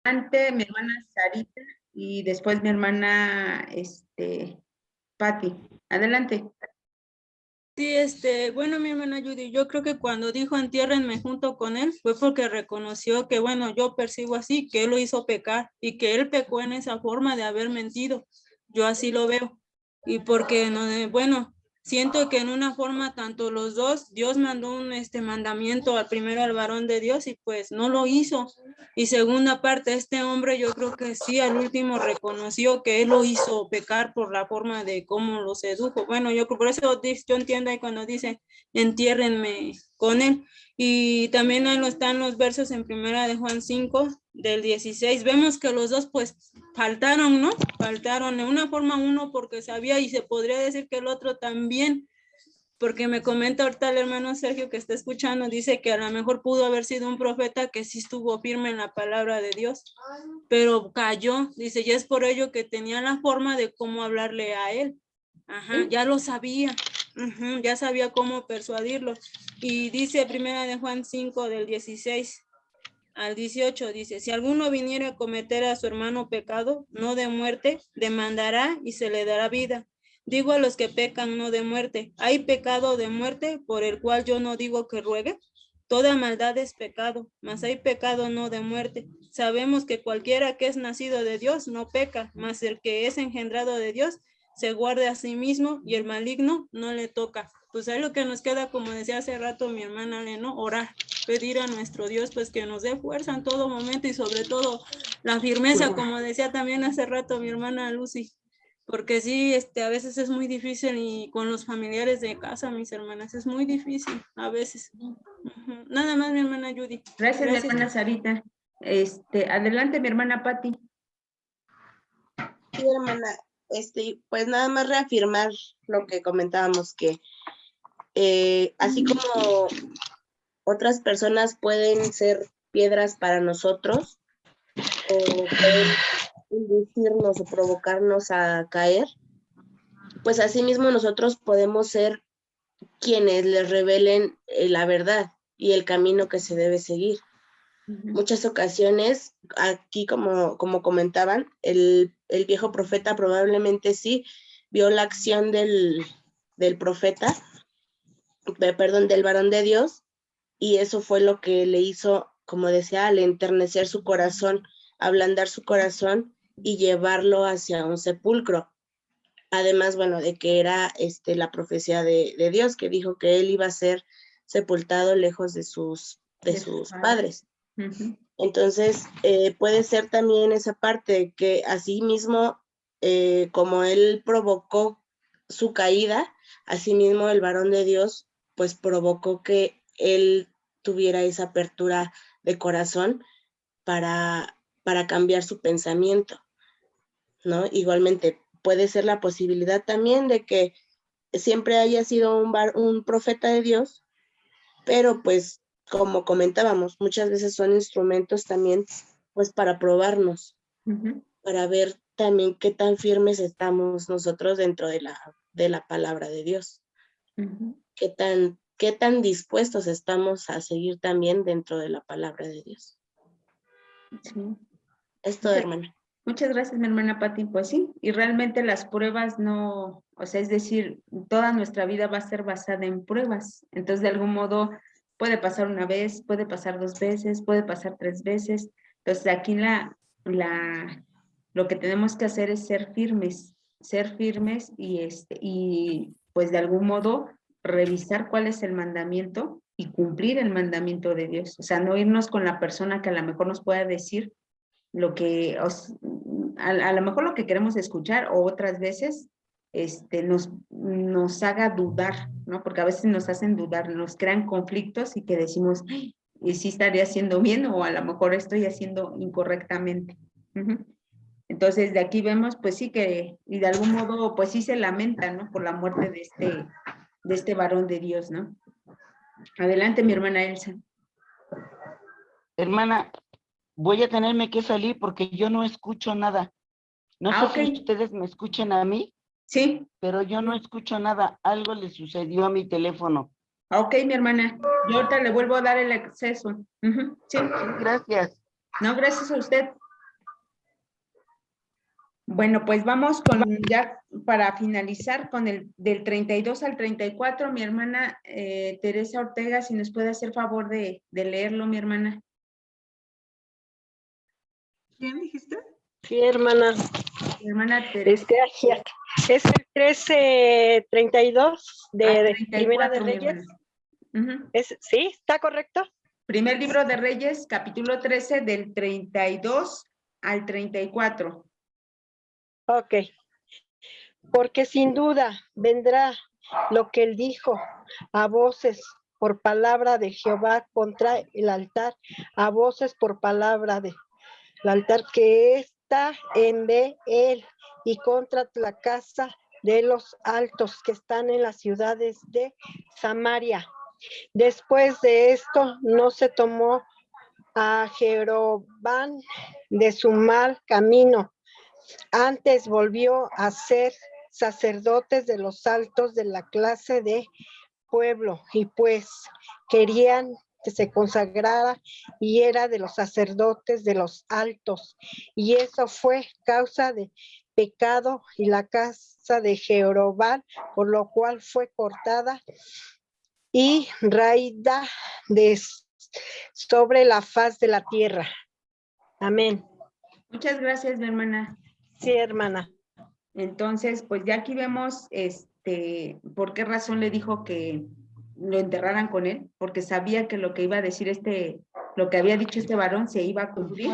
Adelante, mi hermana Sarita y después mi hermana Patti. Adelante. Sí, bueno, mi hermana Judy, yo creo que cuando dijo entiérrenme junto con él, fue porque reconoció que, bueno, yo percibo así, que él lo hizo pecar y que él pecó en esa forma de haber mentido. Yo así lo veo. Y porque, no, bueno, siento que en una forma, tanto los dos, Dios mandó un mandamiento al primero al varón de Dios y pues no lo hizo. Y segunda parte, este hombre yo creo que sí, al último reconoció que él lo hizo pecar por la forma de cómo lo sedujo. Bueno, yo por eso yo entiendo ahí cuando dice, entiérrenme con él. Y también ahí están los versos en primera de Juan 5, del 16. Vemos que los dos pues faltaron, ¿no? Faltaron de una forma uno porque sabía y se podría decir que el otro también, porque me comenta ahorita el hermano Sergio que está escuchando, dice que a lo mejor pudo haber sido un profeta que sí estuvo firme en la palabra de Dios, pero cayó, dice, y es por ello que tenía la forma de cómo hablarle a él. Ajá, ya lo sabía, ya sabía cómo persuadirlo. Y dice primera de Juan 5 del 16 al 18, dice, si alguno viniera a cometer a su hermano pecado, no de muerte, demandará y se le dará vida. Digo a los que pecan, no de muerte. ¿Hay pecado de muerte por el cual yo no digo que ruegue? Toda maldad es pecado, mas hay pecado no de muerte. Sabemos que cualquiera que es nacido de Dios no peca, mas el que es engendrado de Dios se guarda a sí mismo y el maligno no le toca. Pues es lo que nos queda, como decía hace rato mi hermana Leno, orar, pedir a nuestro Dios pues que nos dé fuerza en todo momento y sobre todo la firmeza, como decía también hace rato mi hermana Lucy, porque sí, a veces es muy difícil y con los familiares de casa, mis hermanas, es muy difícil a veces. Nada más, mi hermana Judy. Gracias, mi hermana Sarita. Adelante, mi hermana Patti. Sí, hermana, pues nada más reafirmar lo que comentábamos, que así como otras personas pueden ser piedras para nosotros o pueden inducirnos o provocarnos a caer, pues asimismo nosotros podemos ser quienes les revelen la verdad y el camino que se debe seguir. Muchas ocasiones, aquí como comentaban, el viejo profeta probablemente sí vio la acción del profeta, perdón, del varón de Dios, y eso fue lo que le hizo, como decía, al enternecer su corazón, ablandar su corazón y llevarlo hacia un sepulcro. Además, bueno, de que era la profecía de Dios, que dijo que él iba a ser sepultado lejos de sus padres. Entonces, puede ser también esa parte que así mismo, como él provocó su caída, así mismo el varón de Dios, pues provocó que él tuviera esa apertura de corazón para cambiar su pensamiento, ¿no? Igualmente, puede ser la posibilidad también de que siempre haya sido un profeta de Dios, pero pues como comentábamos, muchas veces son instrumentos también pues para probarnos, para ver también qué tan firmes estamos nosotros dentro de la palabra de Dios, qué tan dispuestos estamos a seguir también dentro de la palabra de Dios. Sí. Es todo, hermana. Muchas gracias, mi hermana Patti. Pues sí, y realmente las pruebas no, o sea, es decir, toda nuestra vida va a ser basada en pruebas. Entonces, de algún modo, puede pasar una vez, puede pasar 2 veces, puede pasar 3 veces. Entonces, aquí lo que tenemos que hacer es ser firmes y pues de algún modo revisar cuál es el mandamiento y cumplir el mandamiento de Dios. O sea, no irnos con la persona que a lo mejor nos pueda decir lo que a lo mejor lo que queremos escuchar o otras veces nos haga dudar, ¿no? Porque a veces nos hacen dudar, nos crean conflictos y que decimos, y sí estaría haciendo bien o a lo mejor estoy haciendo incorrectamente. Entonces, de aquí vemos, pues sí que, y de algún modo, pues sí se lamenta, ¿no? Por la muerte de este varón de Dios, ¿no? Adelante, mi hermana Elsa. Hermana, voy a tenerme que salir porque yo no escucho nada. No sé Okay. si ustedes me escuchen a mí. Sí. Pero yo no escucho nada. Algo le sucedió a mi teléfono. Ok, mi hermana. Yo ahorita le vuelvo a dar el acceso. Sí. Gracias. No, gracias a usted. Bueno, pues vamos con ya para finalizar con el del 32 al 34, mi hermana Teresa Ortega, si nos puede hacer favor de leerlo, mi hermana. ¿Quién dijiste? Sí, hermana. Mi hermana Teresa. Aquí es el 1332 de Primera de 34, mi Reyes. hermana. ¿Sí? ¿Está correcto? Primer libro de Reyes, capítulo 13, del 32 al 34. Ok. Porque sin duda vendrá lo que él dijo a voces por palabra de Jehová contra el altar, a voces por palabra de el altar que está en Beel y contra la casa de los altos que están en las ciudades de Samaria. Después de esto no se tomó a Jeroboam de su mal camino, antes volvió a ser sacerdotes de los altos de la clase de pueblo, y pues querían que se consagrara y era de los sacerdotes de los altos, y eso fue causa de pecado y la casa de Jeroboam, por lo cual fue cortada y raída sobre la faz de la tierra. Amén. Muchas gracias, mi hermana. Sí, hermana. Entonces, pues ya aquí vemos por qué razón le dijo que lo enterraran con él, porque sabía que lo que iba a decir lo que había dicho este varón se iba a cumplir.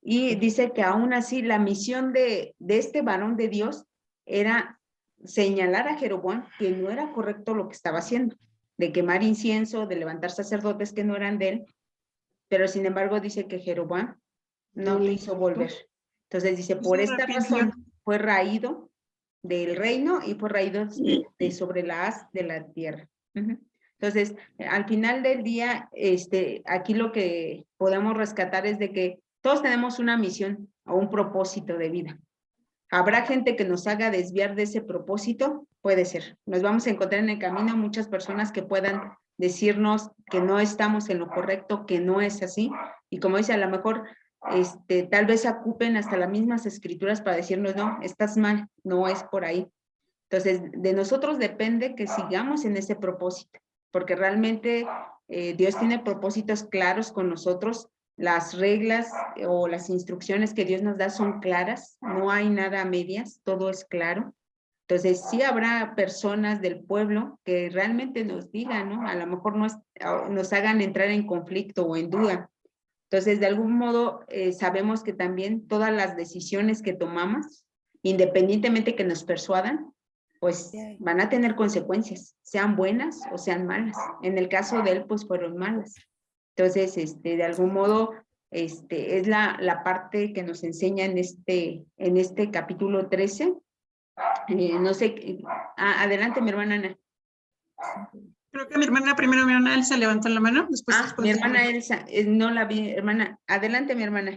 Y dice que aún así la misión de este varón de Dios era señalar a Jeroboam que no era correcto lo que estaba haciendo, de quemar incienso, de levantar sacerdotes que no eran de él, pero sin embargo dice que Jeroboam no quiso volver. Entonces dice, por esta razón fue raído del reino y fue raído de sobre la haz de la tierra. Entonces, al final del día, aquí lo que podemos rescatar es de que todos tenemos una misión o un propósito de vida. ¿Habrá gente que nos haga desviar de ese propósito? Puede ser. Nos vamos a encontrar en el camino muchas personas que puedan decirnos que no estamos en lo correcto, que no es así. Y como dice, a lo mejor tal vez ocupen hasta las mismas escrituras para decirnos, no, estás mal, no es por ahí. Entonces, de nosotros depende que sigamos en ese propósito, porque realmente Dios tiene propósitos claros con nosotros. Las reglas o las instrucciones que Dios nos da son claras, no hay nada a medias, todo es claro. Entonces, sí habrá personas del pueblo que realmente nos digan, ¿no? A lo mejor nos hagan entrar en conflicto o en duda. Entonces, de algún modo, sabemos que también todas las decisiones que tomamos, independientemente que nos persuadan, pues van a tener consecuencias, sean buenas o sean malas. En el caso de él, pues fueron malas. Entonces, de algún modo, es la parte que nos enseña en este capítulo 13. No sé, adelante, mi hermana Ana. Creo que mi hermana Elsa levantó la mano. Después mi hermana Elsa, no la vi, hermana. Adelante, mi hermana.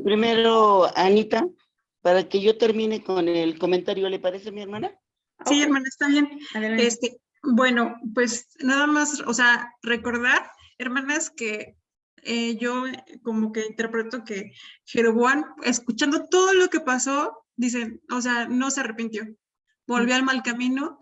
Primero, Anita, para que yo termine con el comentario, ¿le parece, mi hermana? Sí, Okay. hermana, está bien. Adelante. Bueno, pues nada más, o sea, recordar, hermanas, que yo como que interpreto que Jeroboam, escuchando todo lo que pasó, dice, o sea, no se arrepintió, volvió al mal camino.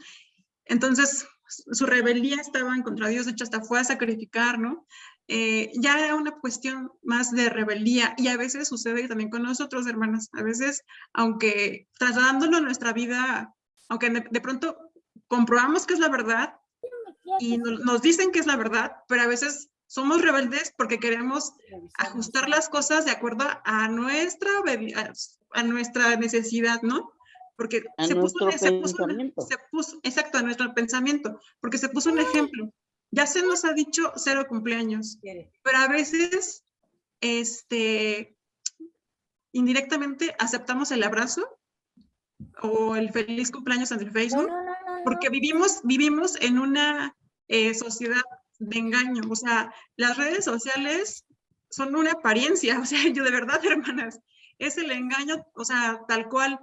Entonces, su rebeldía estaba en contra de Dios, de hecho hasta fue a sacrificar, ¿no? Ya era una cuestión más de rebeldía, y a veces sucede también con nosotros, hermanas. A veces, aunque trasladándolo a nuestra vida, aunque de pronto comprobamos que es la verdad y nos dicen que es la verdad, pero a veces somos rebeldes porque queremos ajustar las cosas de acuerdo a nuestra necesidad, ¿no? Porque exacto, a nuestro pensamiento, porque se puso un ejemplo. Ya se nos ha dicho 0 cumpleaños, pero a veces, indirectamente aceptamos el abrazo o el feliz cumpleaños en el Facebook, porque vivimos en una sociedad de engaño. O sea, las redes sociales son una apariencia, o sea, yo de verdad, hermanas, es el engaño, o sea, tal cual,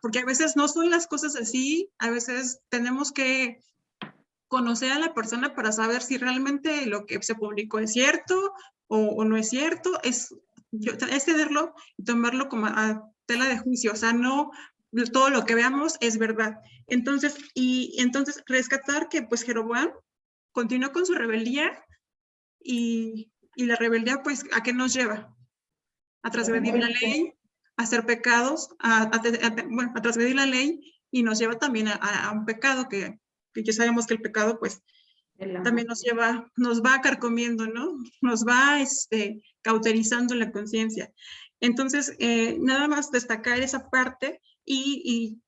porque a veces no son las cosas así, a veces tenemos que conocer a la persona para saber si realmente lo que se publicó es cierto o no es cierto. es cederlo y tomarlo como a tela de juicio, o sea, no todo lo que veamos es verdad. Entonces, entonces rescatar que pues Jeroboam continuó con su rebeldía y la rebeldía pues ¿a qué nos lleva? A transgredir la ley, a hacer pecados, a transgredir la ley y nos lleva también a un pecado que ya sabemos que el pecado pues también nos va carcomiendo, ¿no? Nos va cauterizando la conciencia. Entonces, nada más destacar esa parte y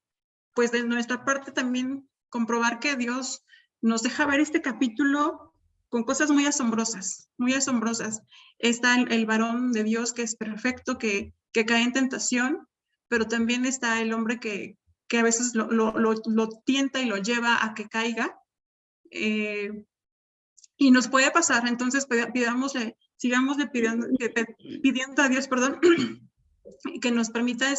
pues de nuestra parte también comprobar que Dios nos deja ver este capítulo con cosas muy asombrosas, muy asombrosas. Está el varón de Dios que es perfecto, que cae en tentación, pero también está el hombre que a veces lo tienta y lo lleva a que caiga. Y nos puede pasar, entonces sigamos pidiendo a Dios, perdón, que nos permita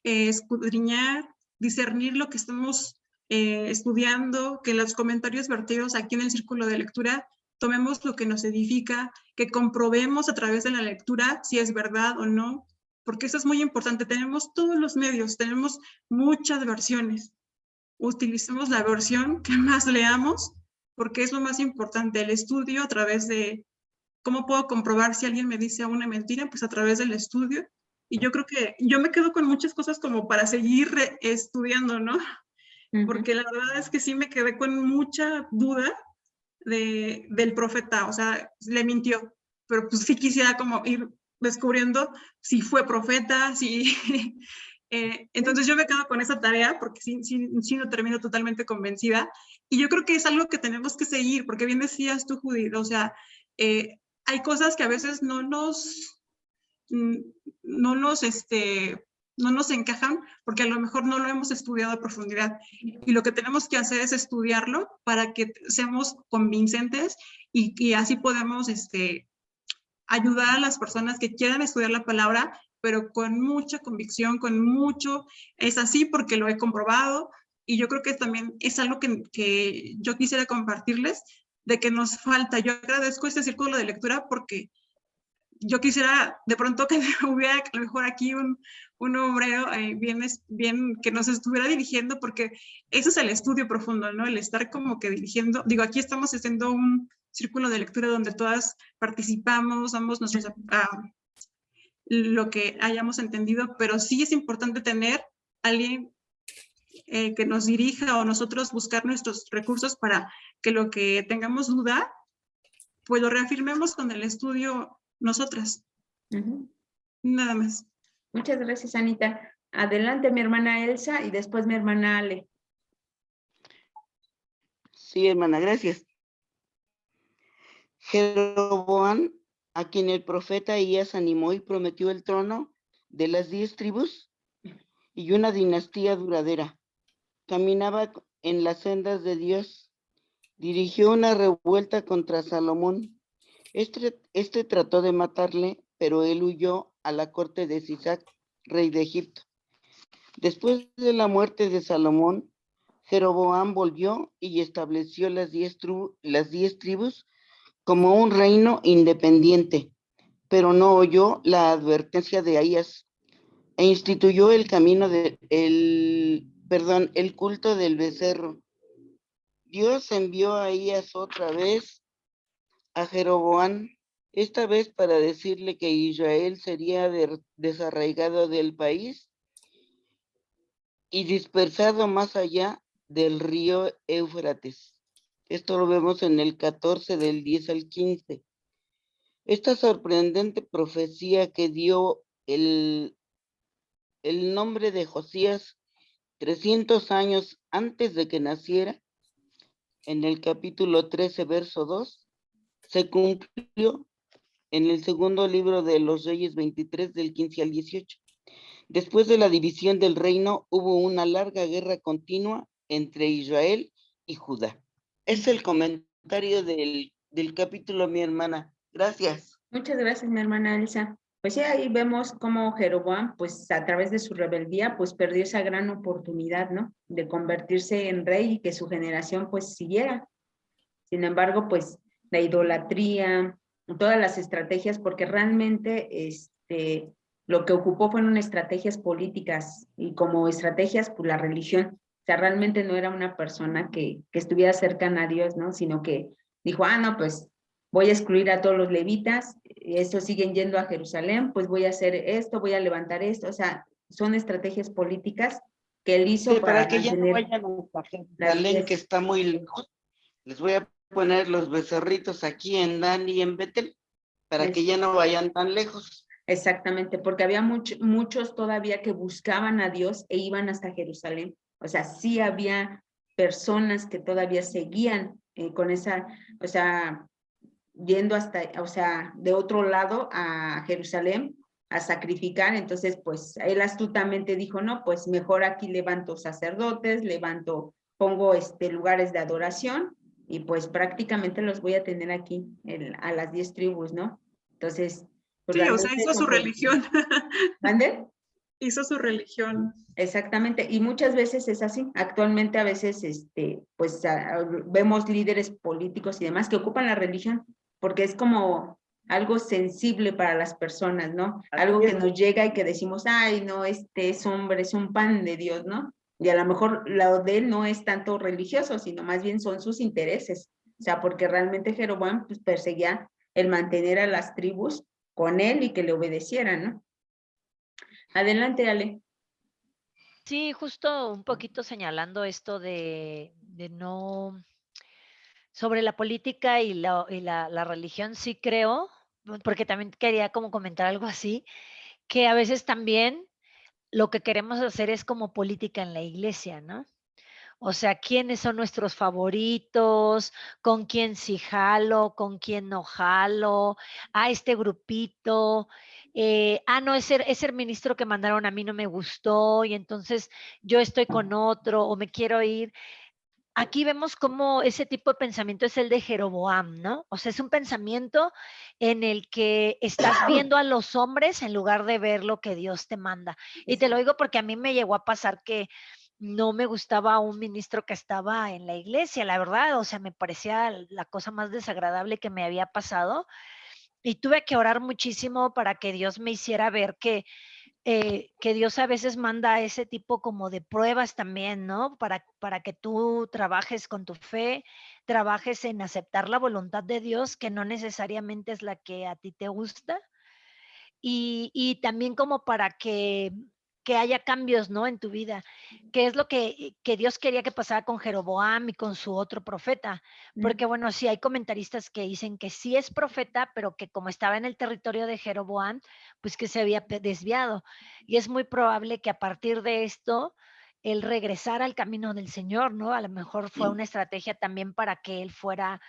escudriñar, discernir lo que estamos estudiando, que los comentarios vertidos aquí en el círculo de lectura tomemos lo que nos edifica, que comprobemos a través de la lectura si es verdad o no, porque eso es muy importante. Tenemos todos los medios, tenemos muchas versiones. Utilicemos la versión que más leamos, porque es lo más importante, el estudio a través de cómo puedo comprobar si alguien me dice una mentira, pues a través del estudio. Y yo creo que yo me quedo con muchas cosas como para seguir estudiando, ¿no? Porque la verdad es que sí me quedé con mucha duda del profeta, o sea, le mintió, pero pues sí quisiera como ir descubriendo si fue profeta, si... entonces yo me quedo con esa tarea porque sí no termino totalmente convencida y yo creo que es algo que tenemos que seguir porque bien decías tú, Judith, o sea, hay cosas que a veces no nos encajan porque a lo mejor no lo hemos estudiado a profundidad y lo que tenemos que hacer es estudiarlo para que seamos convincentes y así podemos ayudar a las personas que quieran estudiar la palabra, pero con mucha convicción, es así porque lo he comprobado y yo creo que también es algo que yo quisiera compartirles de que nos falta. Yo agradezco este círculo de lectura porque yo quisiera de pronto que hubiera a lo mejor aquí un obrero bien que nos estuviera dirigiendo, porque eso es el estudio profundo, ¿no? El estar como que dirigiendo. Digo, aquí estamos haciendo un círculo de lectura donde todas participamos, damos lo que hayamos entendido, pero sí es importante tener alguien que nos dirija o nosotros buscar nuestros recursos para que lo que tengamos duda, pues lo reafirmemos con el estudio nosotras. Nada más. Muchas gracias, Anita. Adelante, mi hermana Elsa y después mi hermana Ale. Sí, hermana, gracias. Jeroboam, a quien el profeta Ahías animó y prometió el trono de las 10 tribus y una dinastía duradera. Caminaba en las sendas de Dios. Dirigió una revuelta contra Salomón. Este trató de matarle, pero él huyó a la corte de Sisac, rey de Egipto. Después de la muerte de Salomón, Jeroboam volvió y estableció las 10 tribus como un reino independiente, pero no oyó la advertencia de Ahías e instituyó el culto del becerro. Dios envió a Ahías otra vez a Jeroboam, esta vez para decirle que Israel sería desarraigado del país y dispersado más allá del río Éufrates. Esto lo vemos en el 14 del 10 al 15. Esta sorprendente profecía que dio el nombre de Josías 300 años antes de que naciera, en el capítulo 13, verso 2, se cumplió en el segundo libro de los Reyes 23, del 15 al 18. Después de la división del reino, hubo una larga guerra continua entre Israel y Judá. Es el comentario del capítulo, mi hermana. Gracias. Muchas gracias, mi hermana Elsa. Pues sí, ahí vemos cómo Jeroboam, pues a través de su rebeldía, pues perdió esa gran oportunidad, ¿no? De convertirse en rey y que su generación pues siguiera. Sin embargo, pues la idolatría, todas las estrategias, porque realmente lo que ocupó fueron estrategias políticas y como estrategias, pues la religión. O sea, realmente no era una persona que estuviera cercana a Dios, ¿no? Sino que dijo, no, pues voy a excluir a todos los levitas, estos siguen yendo a Jerusalén, pues voy a hacer esto, voy a levantar esto. O sea, son estrategias políticas que él hizo Sí, para para que ya no mantener vayan a las Jerusalén, que está muy lejos. Les voy a poner los becerritos aquí en Dan y en Betel, para que ya no vayan tan lejos. Exactamente, porque había muchos todavía que buscaban a Dios e iban hasta Jerusalén. O sea, sí había personas que todavía seguían con esa, o sea, yendo hasta, o sea, de otro lado a Jerusalén a sacrificar. Entonces, pues él astutamente dijo, no, pues mejor aquí levanto sacerdotes, pongo lugares de adoración y pues prácticamente los voy a tener aquí a las 10 tribus, ¿no? Entonces, pues Sí, o sea, realmente hizo eso su fue. religión. ¿Mande? Hizo su religión. Exactamente, y muchas veces es así. Actualmente a veces, pues vemos líderes políticos y demás que ocupan la religión, porque es como algo sensible para las personas, ¿no? Algo que nos llega y que decimos, ay, no, este es hombre, es un pan de Dios, ¿no? Y a lo mejor lo de él no es tanto religioso, sino más bien son sus intereses. O sea, porque realmente Jeroboam pues, perseguía el mantener a las tribus con él y que le obedecieran, ¿no? Adelante, Ale. Sí, justo un poquito señalando esto de no, sobre la política y la religión, sí creo, porque también quería como comentar algo así, que a veces también lo que queremos hacer es como política en la iglesia, ¿no? O sea, quiénes son nuestros favoritos, con quién sí jalo, con quién no jalo, este grupito, no, ese ministro que mandaron a mí no me gustó y entonces yo estoy con otro o me quiero ir. Aquí vemos cómo ese tipo de pensamiento es el de Jeroboam, ¿no? O sea, es un pensamiento en el que estás viendo a los hombres en lugar de ver lo que Dios te manda. Y te lo digo porque a mí me llegó a pasar que no me gustaba un ministro que estaba en la iglesia, la verdad, o sea, me parecía la cosa más desagradable que me había pasado y tuve que orar muchísimo para que Dios me hiciera ver que Dios a veces manda ese tipo como de pruebas también, ¿no? Para que tú trabajes con tu fe, trabajes en aceptar la voluntad de Dios, que no necesariamente es la que a ti te gusta, y también como para que haya cambios, ¿no? En tu vida, que es lo que Dios quería que pasara con Jeroboam y con su otro profeta, porque bueno, sí hay comentaristas que dicen que sí es profeta, pero que como estaba en el territorio de Jeroboam, pues que se había desviado, y es muy probable que a partir de esto, él regresara al camino del Señor, ¿no? A lo mejor fue una estrategia también para que él fuera,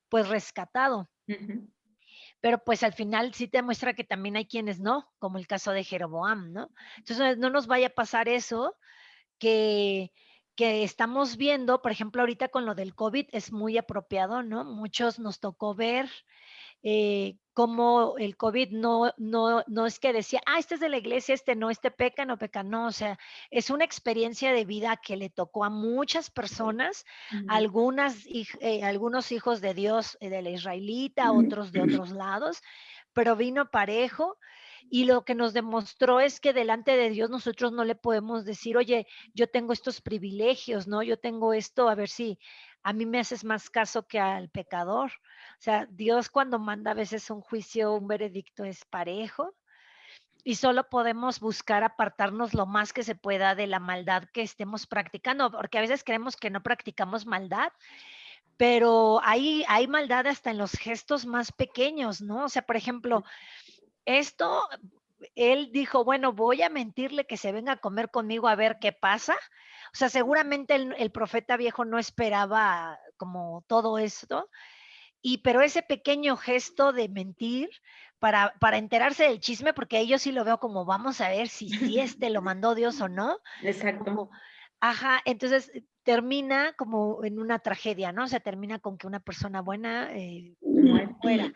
pues, rescatado. Pero pues al final sí te muestra que también hay quienes no, como el caso de Jeroboam, ¿no? Entonces no nos vaya a pasar eso que, que estamos viendo, por ejemplo, ahorita con lo del COVID es muy apropiado, ¿no? Muchos nos tocó ver cómo el COVID no es que decía, este es de la iglesia, este peca, no, o sea, es una experiencia de vida que le tocó a muchas personas, algunos hijos de Dios, de la israelita, otros de otros lados, pero vino parejo. Y lo que nos demostró es que delante de Dios nosotros no le podemos decir, oye, yo tengo estos privilegios, ¿no? Yo tengo esto, a ver si a mí me haces más caso que al pecador. O sea, Dios cuando manda a veces un juicio, un veredicto es parejo y solo podemos buscar apartarnos lo más que se pueda de la maldad que estemos practicando, porque a veces creemos que no practicamos maldad, pero hay maldad hasta en los gestos más pequeños, ¿no? O sea, por ejemplo, esto, él dijo, bueno, voy a mentirle que se venga a comer conmigo a ver qué pasa. O sea, seguramente el profeta viejo no esperaba como todo esto, pero ese pequeño gesto de mentir para enterarse del chisme, porque ellos sí lo veo como vamos a ver si lo mandó Dios o no. Exacto. Como, entonces termina como en una tragedia, ¿no? O sea, termina con que una persona buena muera.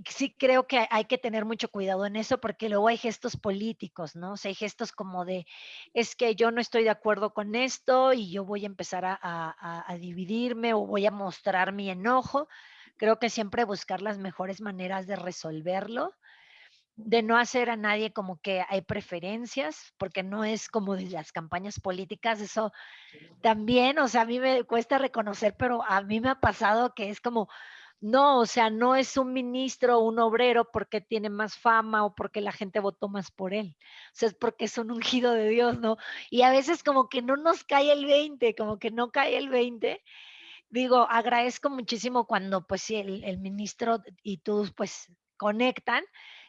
Sí creo que hay que tener mucho cuidado en eso porque luego hay gestos políticos, ¿no? O sea, hay gestos como de, es que yo no estoy de acuerdo con esto y yo voy a empezar a dividirme o voy a mostrar mi enojo. Creo que siempre buscar las mejores maneras de resolverlo de no hacer a nadie como que hay preferencias, porque no es como de las campañas políticas, eso también, o sea, a mí me cuesta reconocer, pero a mí me ha pasado que es como, no, o sea, no es un ministro o un obrero porque tiene más fama o porque la gente votó más por él. O sea, es porque es un ungido de Dios, ¿no? Y a veces como que no nos cae el 20, como que no cae el 20. Digo, agradezco muchísimo cuando pues sí, el ministro y tú pues conectan.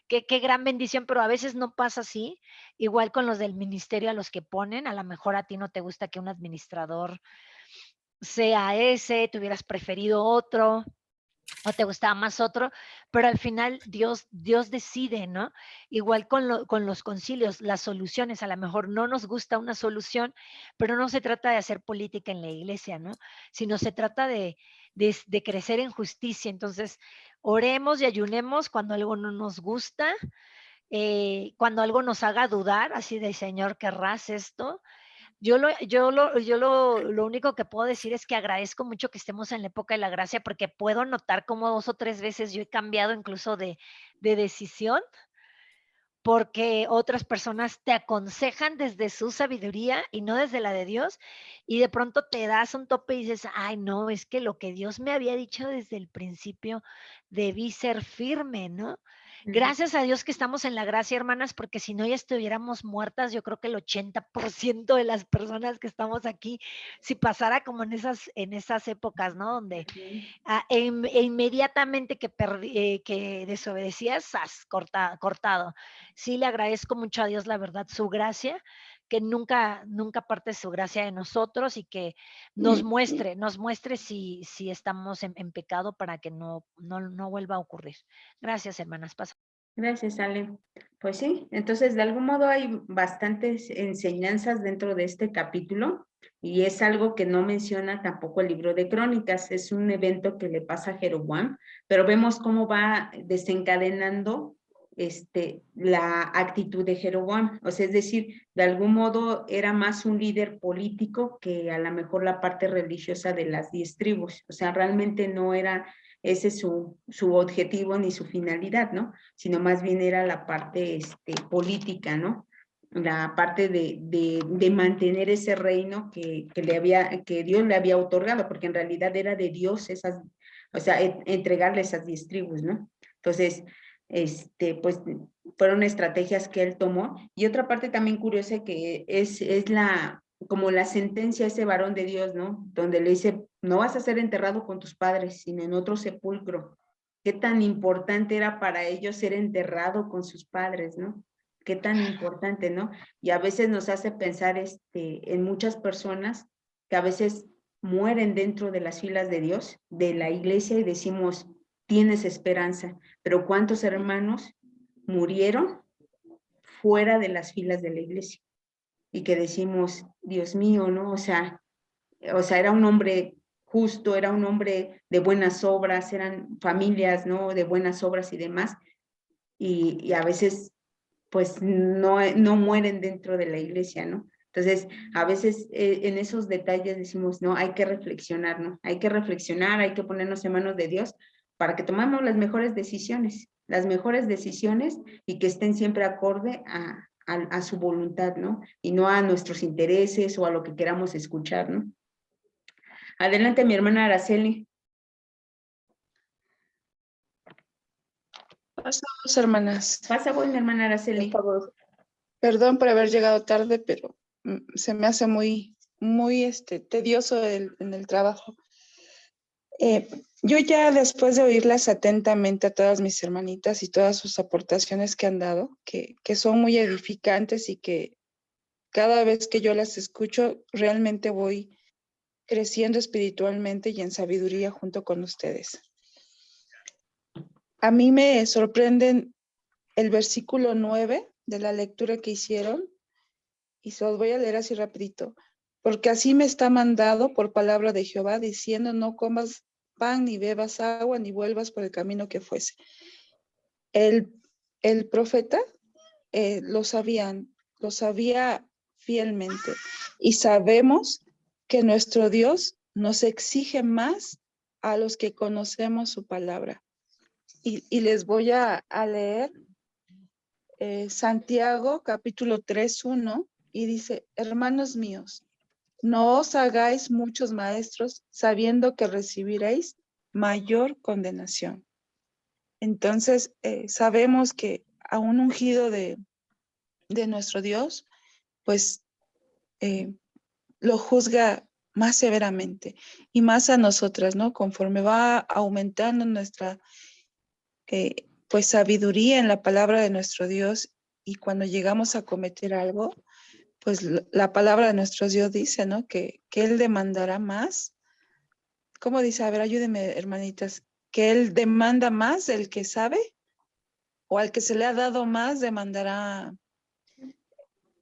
Qué gran bendición, pero a veces no pasa así. Igual con los del ministerio a los que ponen, a lo mejor a ti no te gusta que un administrador sea ese, te hubieras preferido otro o te gustaba más otro, pero al final Dios decide, ¿no? Igual con los concilios, las soluciones, a lo mejor no nos gusta una solución, pero no se trata de hacer política en la iglesia, ¿no? Sino se trata de crecer en justicia. Entonces, oremos y ayunemos cuando algo no nos gusta, cuando algo nos haga dudar, así de Señor, ¿querrás esto? Lo único que puedo decir es que agradezco mucho que estemos en la época de la gracia porque puedo notar como 2 o 3 veces yo he cambiado incluso de decisión, porque otras personas te aconsejan desde su sabiduría y no desde la de Dios, y de pronto te das un tope y dices: "Ay, no, es que lo que Dios me había dicho desde el principio, debí ser firme", ¿no? Gracias a Dios que estamos en la gracia, hermanas, porque si no ya estuviéramos muertas, yo creo que el 80% de las personas que estamos aquí, si pasara como en esas épocas, ¿no? Donde inmediatamente que desobedecías, ¡zas! Cortado. Sí, le agradezco mucho a Dios, la verdad, su gracia, que nunca parte su gracia de nosotros y que nos muestre si estamos en pecado para que no vuelva a ocurrir. Gracias, hermanas. Gracias, Ale. Pues sí, entonces de algún modo hay bastantes enseñanzas dentro de este capítulo y es algo que no menciona tampoco el libro de Crónicas, es un evento que le pasa a Jeroboam, pero vemos cómo va desencadenando la actitud de Jeroboam, o sea, es decir, de algún modo era más un líder político que a lo mejor la parte religiosa de las 10 tribus, o sea, realmente no era ese su objetivo ni su finalidad, ¿no? Sino más bien era la parte política, ¿no? La parte de mantener ese reino que Dios le había otorgado, porque en realidad era de Dios o sea, entregarle esas 10 tribus, ¿no? Entonces, pues fueron estrategias que él tomó. Y otra parte también curiosa que es como la sentencia a ese varón de Dios, ¿no? Donde le dice, no vas a ser enterrado con tus padres, sino en otro sepulcro. Qué tan importante era para ellos ser enterrado con sus padres, ¿no? Qué tan importante, ¿no? Y a veces nos hace pensar en muchas personas que a veces mueren dentro de las filas de Dios, de la iglesia, y decimos, tienes esperanza, pero ¿cuántos hermanos murieron fuera de las filas de la iglesia? Y que decimos, Dios mío, ¿no? O sea, era un hombre justo, era un hombre de buenas obras, eran familias, ¿no? De buenas obras y demás, y a veces, pues, no mueren dentro de la iglesia, ¿no? Entonces, a veces en esos detalles decimos, no, hay que reflexionar, ¿no? Hay que reflexionar, hay que ponernos en manos de Dios para que tomemos las mejores decisiones y que estén siempre acorde a su voluntad, ¿no? Y no a nuestros intereses o a lo que queramos escuchar, ¿no? Adelante, mi hermana Araceli. Pasamos, hermanas. Pasa vos, mi hermana Araceli. Por favor. Perdón por haber llegado tarde, pero se me hace muy tedioso en el trabajo. Yo ya después de oírlas atentamente a todas mis hermanitas y todas sus aportaciones que han dado, que son muy edificantes y que cada vez que yo las escucho realmente voy creciendo espiritualmente y en sabiduría junto con ustedes. A mí me sorprenden el versículo 9 de la lectura que hicieron, y se los voy a leer así rapidito. Porque así me está mandado por palabra de Jehová, diciendo, no comas pan, ni bebas agua, ni vuelvas por el camino que fuese. El profeta lo sabía fielmente, y sabemos que nuestro Dios nos exige más a los que conocemos su palabra. Y les voy a leer Santiago capítulo 3:1 y dice, hermanos míos, no os hagáis muchos maestros sabiendo que recibiréis mayor condenación. Entonces, sabemos que a un ungido de nuestro Dios, pues lo juzga más severamente y más a nosotras, ¿no? Conforme va aumentando nuestra pues sabiduría en la palabra de nuestro Dios y cuando llegamos a cometer algo, pues la palabra de nuestro Dios dice, ¿no? Que Él demandará más. ¿Cómo dice? A ver, ayúdenme, hermanitas. Que Él demanda más del que sabe o al que se le ha dado más demandará.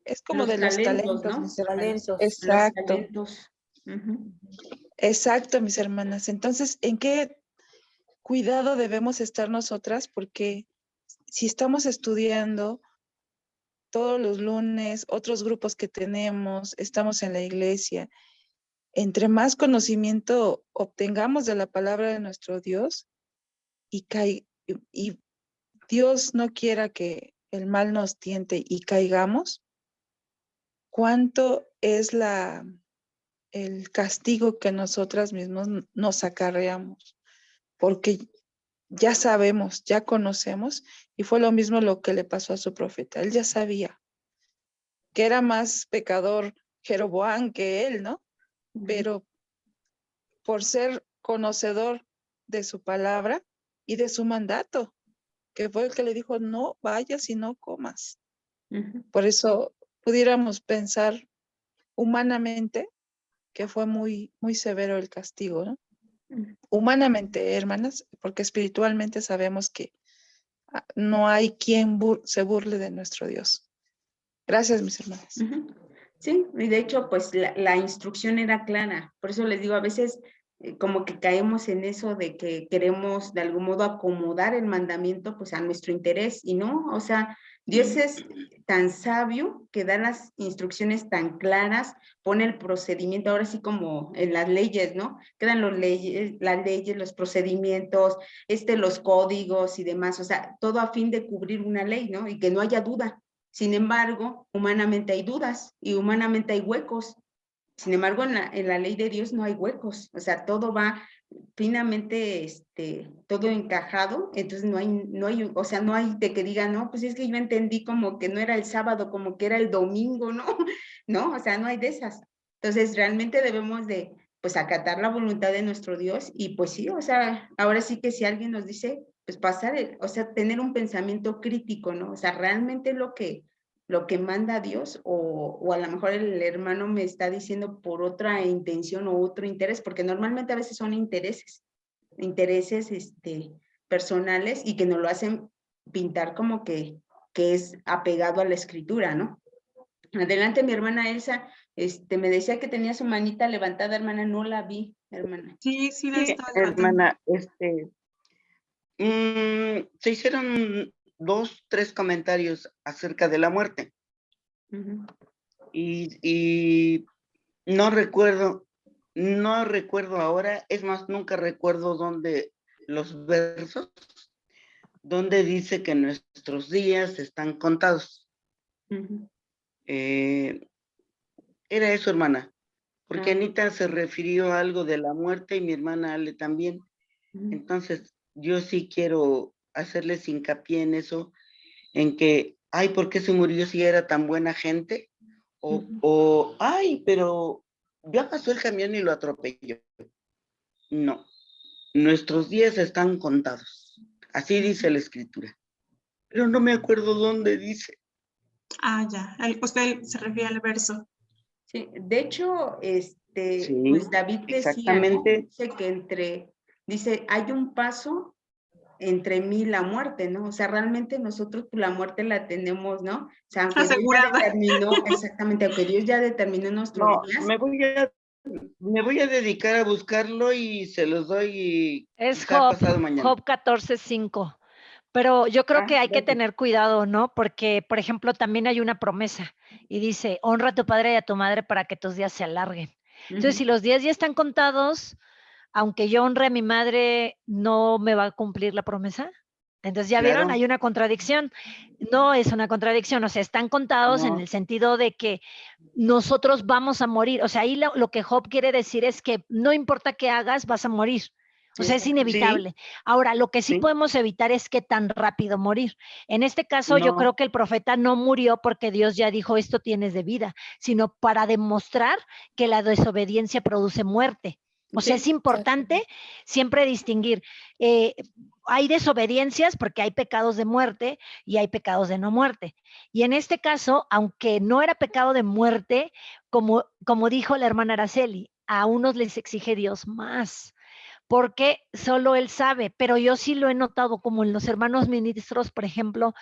Es como Los de los talentos, talentos, ¿no? mis hermanas. Talentos. Los Exacto, talentos. Ujú. exacto, mis hermanas. Entonces, ¿en qué cuidado debemos estar nosotras? Porque si estamos estudiando todos los lunes, otros grupos que tenemos, estamos en la iglesia, entre más conocimiento obtengamos de la palabra de nuestro Dios y Dios no quiera que el mal nos tiente y caigamos, ¿cuánto es el castigo que nosotras mismos nos acarreamos? Porque ya sabemos, ya conocemos, y fue lo mismo lo que le pasó a su profeta. Él ya sabía que era más pecador Jeroboam que él, ¿no? Pero por ser conocedor de su palabra y de su mandato, que fue el que le dijo, no vayas y no comas. Ujú. Por eso pudiéramos pensar humanamente que fue muy, muy severo el castigo, ¿no? Humanamente, hermanas, porque espiritualmente sabemos que no hay quien se burle de nuestro Dios. Gracias, mis hermanas. Ujú. Sí, y de hecho, pues la instrucción era clara. Por eso les digo, a veces como que caemos en eso de que queremos de algún modo acomodar el mandamiento pues a nuestro interés y no, o sea, Dios es tan sabio que da las instrucciones tan claras, pone el procedimiento, ahora sí como en las leyes, ¿no? Quedan las leyes, los procedimientos, los códigos y demás, o sea, todo a fin de cubrir una ley, ¿no? Y que no haya duda. Sin embargo, humanamente hay dudas y humanamente hay huecos. Sin embargo, en la ley de Dios no hay huecos, o sea, todo va finamente, todo encajado, entonces no hay, o sea, no hay de que diga, no, pues es que yo entendí como que no era el sábado, como que era el domingo, ¿no? No, o sea, no hay de esas. Entonces, realmente debemos de, pues, acatar la voluntad de nuestro Dios y pues sí, o sea, ahora sí que si alguien nos dice, pues pasar, o sea, tener un pensamiento crítico, ¿no? O sea, realmente lo que manda Dios o a lo mejor el hermano me está diciendo por otra intención o otro interés, porque normalmente a veces son intereses personales y que nos lo hacen pintar como que es apegado a la escritura, ¿no? Adelante, mi hermana Elsa, me decía que tenía su manita levantada, hermana, no la vi, hermana. Sí, sí, la Sí, estaba levantando. hermana, se hicieron 2, 3 comentarios acerca de la muerte Ujú. y no recuerdo ahora, es más, nunca recuerdo dónde los versos, donde dice que nuestros días están contados. Ujú. Era eso, hermana, porque Ah, Anita se refirió a algo de la muerte y mi hermana Ale también. ujú. Entonces, yo sí quiero hacerles hincapié en eso, en que, ay, ¿por qué se murió si era tan buena gente? Ay, pero ya pasó el camión y lo atropelló. No, nuestros días están contados. Así dice la escritura. Pero no me acuerdo dónde dice. Ah, ya. Usted se refiere al verso. Sí, de hecho, Sí, pues David decía, ¿no? exactamente. Dice que dice, hay un paso entre mí y la muerte, ¿no? O sea, realmente nosotros pues, la muerte la tenemos, ¿no? O sea, aunque Dios ya Asegurada. determinó, exactamente, aunque Dios ya determinó nuestros No, días. me voy a dedicar a buscarlo y se los doy Es quizá pasado mañana. Job 14:5. Pero yo creo que hay que Gracias. tener cuidado, ¿no? Porque, por ejemplo, también hay una promesa y dice, honra a tu padre y a tu madre para que tus días se alarguen. Entonces, si los días ya están contados, aunque yo honre a mi madre, ¿no me va a cumplir la promesa? Entonces, ¿ya vieron? Claro. Hay una contradicción. No es una contradicción, o sea, están contados en No. el sentido de que nosotros vamos a morir. O sea, ahí lo que Job quiere decir es que no importa qué hagas, vas a morir. O sea, es Exacto. inevitable. Ahora, lo que sí Sí. podemos evitar es qué tan rápido morir. En este caso, yo No. creo que el profeta no murió porque Dios ya dijo, esto tienes de vida, sino para demostrar que la desobediencia produce muerte. O sea, Sí, es importante siempre distinguir. Hay desobediencias porque hay pecados de muerte y hay pecados de no muerte. Y en este caso, aunque no era pecado de muerte, como dijo la hermana Araceli, a unos les exige Dios más, porque solo Él sabe, pero yo sí lo he notado como en los hermanos ministros, por ejemplo,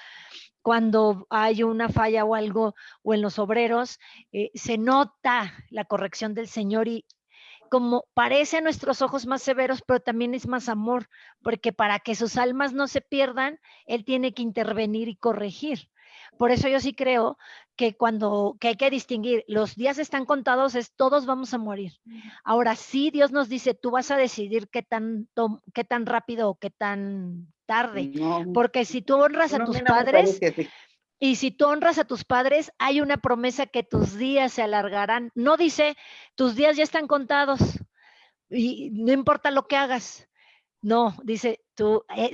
cuando hay una falla o algo, o en los obreros, se nota la corrección del Señor y como parece a nuestros ojos más severos, pero también es más amor, porque para que sus almas no se pierdan, Él tiene que intervenir y corregir. Por eso yo sí creo que que hay que distinguir, los días están contados, todos vamos a morir. Ahora sí, Dios nos dice, tú vas a decidir qué tan rápido o qué tan tarde, No. porque si tú honras a No, tus mira, me padres, parece así. y si tú honras a tus padres, hay una promesa que tus días se alargarán. No dice, tus días ya están contados y no importa lo que hagas. No, dice,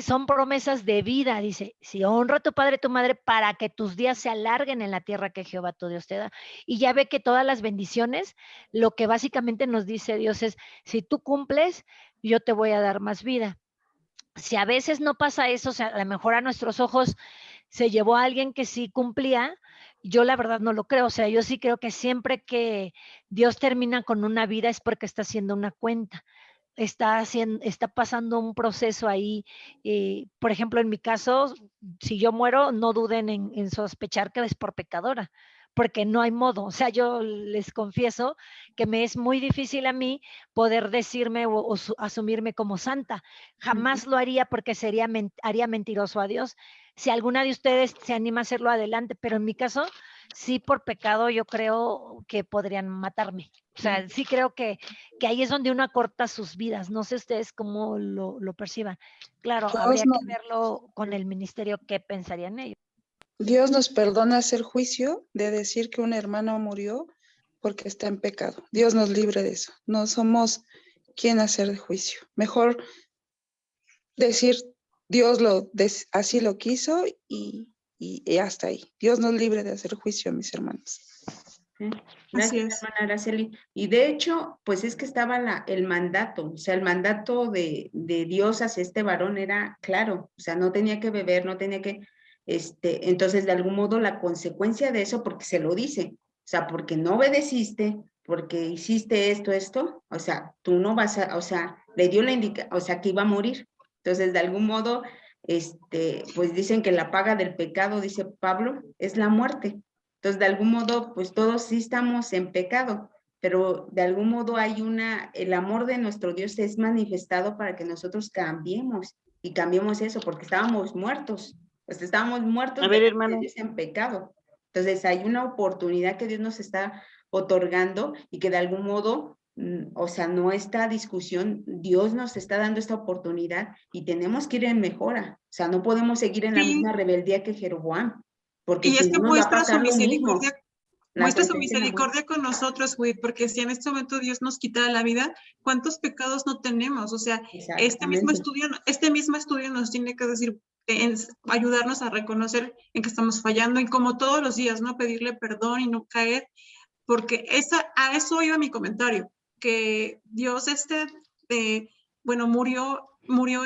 son promesas de vida, dice, si honra a tu padre y tu madre para que tus días se alarguen en la tierra que Jehová tu Dios te da. Y ya ve que todas las bendiciones, lo que básicamente nos dice Dios es, si tú cumples, yo te voy a dar más vida. Si a veces no pasa eso, o sea, a lo mejor a nuestros ojos se llevó a alguien que sí cumplía, yo la verdad no lo creo, o sea, yo sí creo que siempre que Dios termina con una vida es porque está haciendo una cuenta, está pasando un proceso ahí, por ejemplo, en mi caso, si yo muero, no duden en sospechar que es por pecadora, porque no hay modo, o sea, yo les confieso que me es muy difícil a mí poder decirme o asumirme como santa, jamás lo haría porque haría mentiroso a Dios. Si alguna de ustedes se anima a hacerlo, adelante, pero en mi caso, sí por pecado yo creo que podrían matarme. O sea, sí creo que ahí es donde uno acorta sus vidas. No sé ustedes cómo lo perciban. Claro, habría que verlo con el ministerio qué pensarían ellos. Dios nos perdona hacer juicio de decir que un hermano murió porque está en pecado. Dios nos libre de eso. No somos quien hacer juicio. Mejor decir Dios así lo quiso y hasta ahí. Dios nos libre de hacer juicio, mis hermanos. Sí. Así Gracias, es. hermana Araceli. Y de hecho, pues es que estaba el mandato, o sea, el mandato de Dios hacia este varón era claro, o sea, no tenía que beber, no tenía que, entonces de algún modo la consecuencia de eso, porque se lo dice, o sea, porque no obedeciste, porque hiciste esto, o sea, tú no vas a, o sea, le dio la indicación, o sea, que iba a morir. Entonces, de algún modo, pues dicen que la paga del pecado, dice Pablo, es la muerte. Entonces, de algún modo, pues todos sí estamos en pecado, pero de algún modo el amor de nuestro Dios es manifestado para que nosotros cambiemos y cambiemos eso, porque estábamos muertos, pues estábamos muertos A ver, de hermano. Dios en pecado. Entonces, hay una oportunidad que Dios nos está otorgando y que de algún modo, o sea, no esta discusión, Dios nos está dando esta oportunidad y tenemos que ir en mejora. O sea, no podemos seguir en la Sí. misma rebeldía que Jeroboam, porque Y si es no que nos va a muestra su pasar lo mismo. misericordia. La Muestra su sentencia de la muerte. misericordia con nosotros, güey, porque si en este momento Dios nos quitara la vida, ¿cuántos pecados no tenemos? O sea, este mismo estudio nos tiene que decir, ayudarnos a reconocer en que estamos fallando y como todos los días, ¿no? Pedirle perdón y no caer, porque a eso iba mi comentario, que Dios bueno, murió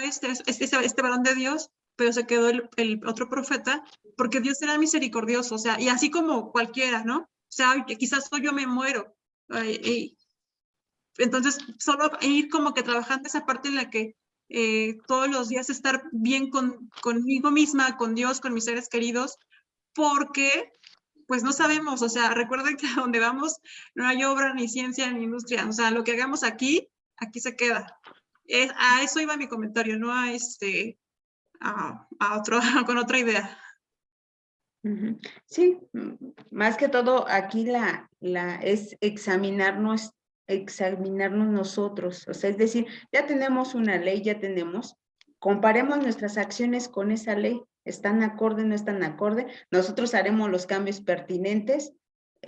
este varón de Dios, pero se quedó el otro profeta, porque Dios era misericordioso, o sea, y así como cualquiera, ¿no? O sea, quizás hoy yo me muero. Entonces, solo ir como que trabajando esa parte en la que todos los días estar bien conmigo misma, con Dios, con mis seres queridos, porque pues no sabemos, o sea, recuerden que a donde vamos no hay obra, ni ciencia, ni industria, o sea, lo que hagamos aquí se queda. A eso iba mi comentario, no con otra idea. Sí, más que todo aquí es examinarnos nosotros, o sea, es decir, ya tenemos una ley, ya tenemos, comparemos nuestras acciones con esa ley. ¿Están acorde, no están acorde? Nosotros haremos los cambios pertinentes,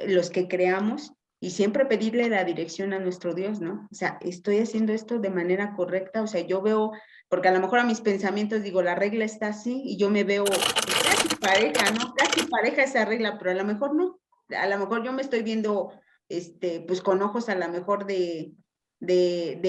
los que creamos, y siempre pedirle la dirección a nuestro Dios, ¿no? O sea, estoy haciendo esto de manera correcta, o sea, yo veo, porque a lo mejor a mis pensamientos digo, la regla está así, y yo me veo casi pareja, ¿no? Casi pareja esa regla, pero a lo mejor no. A lo mejor yo me estoy viendo, pues con ojos a lo mejor de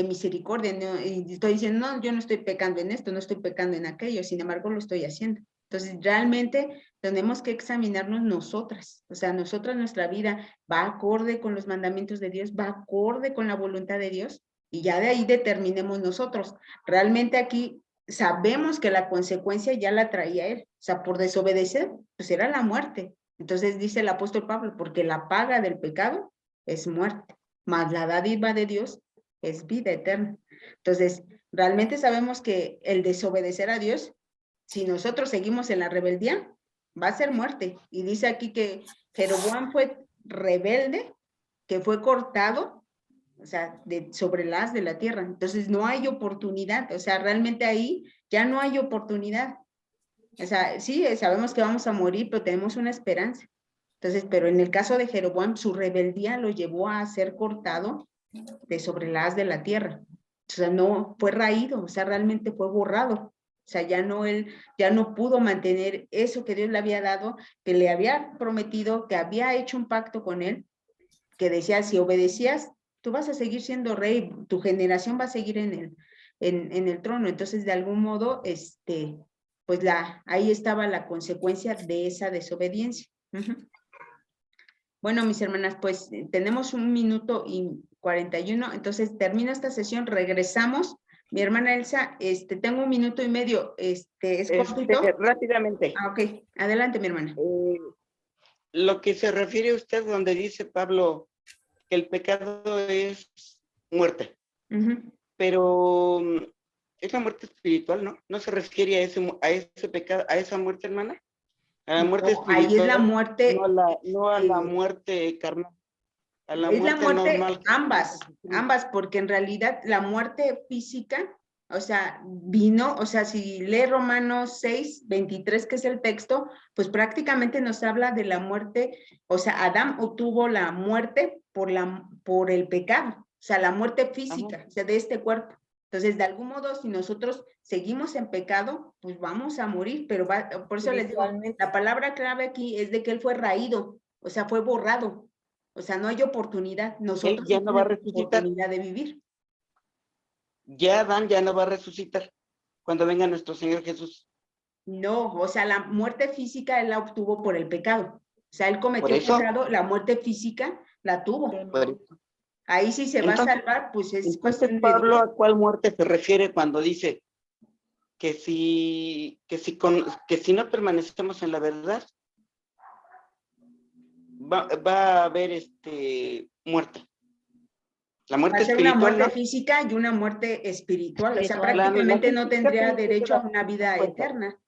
misericordia, ¿no? Y estoy diciendo, no, yo no estoy pecando en esto, no estoy pecando en aquello, sin embargo lo estoy haciendo. Entonces, realmente tenemos que examinarnos nosotras, o sea, nosotras, nuestra vida va acorde con los mandamientos de Dios, va acorde con la voluntad de Dios, y ya de ahí determinemos nosotros. Realmente aquí sabemos que la consecuencia ya la traía él, o sea, por desobedecer, pues era la muerte. Entonces dice el apóstol Pablo, porque la paga del pecado es muerte, mas la dádiva de Dios es vida eterna. Entonces, realmente sabemos que el desobedecer a Dios, si nosotros seguimos en la rebeldía, va a ser muerte. Y dice aquí que Jeroboam fue rebelde, que fue cortado, o sea, sobre la haz de la tierra. Entonces no hay oportunidad, o sea, realmente ahí ya no hay oportunidad. O sea, sí, sabemos que vamos a morir, pero tenemos una esperanza. Entonces, pero en el caso de Jeroboam, su rebeldía lo llevó a ser cortado de sobre la haz de la tierra. O sea, no fue raído, o sea, realmente fue borrado. O sea, él ya no pudo mantener eso que Dios le había dado, que le había prometido, que había hecho un pacto con él, que decía, si obedecías, tú vas a seguir siendo rey, tu generación va a seguir en el trono. Entonces, de algún modo, pues ahí estaba la consecuencia de esa desobediencia. Bueno, mis hermanas, pues tenemos 1 minuto y 41, entonces termina esta sesión, regresamos. Mi hermana Elsa, tengo 1 minuto y medio, ¿es cortito? Rápidamente. Ah, ok, adelante, mi hermana. Lo que se refiere a usted donde dice Pablo que el pecado es muerte, pero es la muerte espiritual, ¿no? ¿No se refiere a ese pecado, a esa muerte, hermana? A la muerte espiritual. Ahí es la muerte. No a la muerte carnal. A la es muerte la muerte, normal. ambas, porque en realidad la muerte física, o sea, vino, o sea, si lee Romanos 6:23, que es el texto, pues prácticamente nos habla de la muerte, o sea, Adán obtuvo la muerte por el pecado, o sea, la muerte física, o sea, de este cuerpo. Entonces, de algún modo, si nosotros seguimos en pecado, pues vamos a morir, pero por eso les digo, la palabra clave aquí es de que él fue raído, o sea, fue borrado. O sea, no hay oportunidad. Nosotros él ya no va a resucitar. Oportunidad de vivir. Ya Adán ya no va a resucitar cuando venga nuestro Señor Jesús. No, o sea, la muerte física él la obtuvo por el pecado. O sea, él cometió pecado, la muerte física la tuvo. Ahí sí se va a salvar, pues es cuestión de Pablo, ¿a cuál muerte se refiere cuando dice que si no permanecemos en la verdad, va a haber muerte? La muerte espiritual. Una muerte física y una muerte espiritual. O sea, prácticamente no tendría derecho a una vida eterna.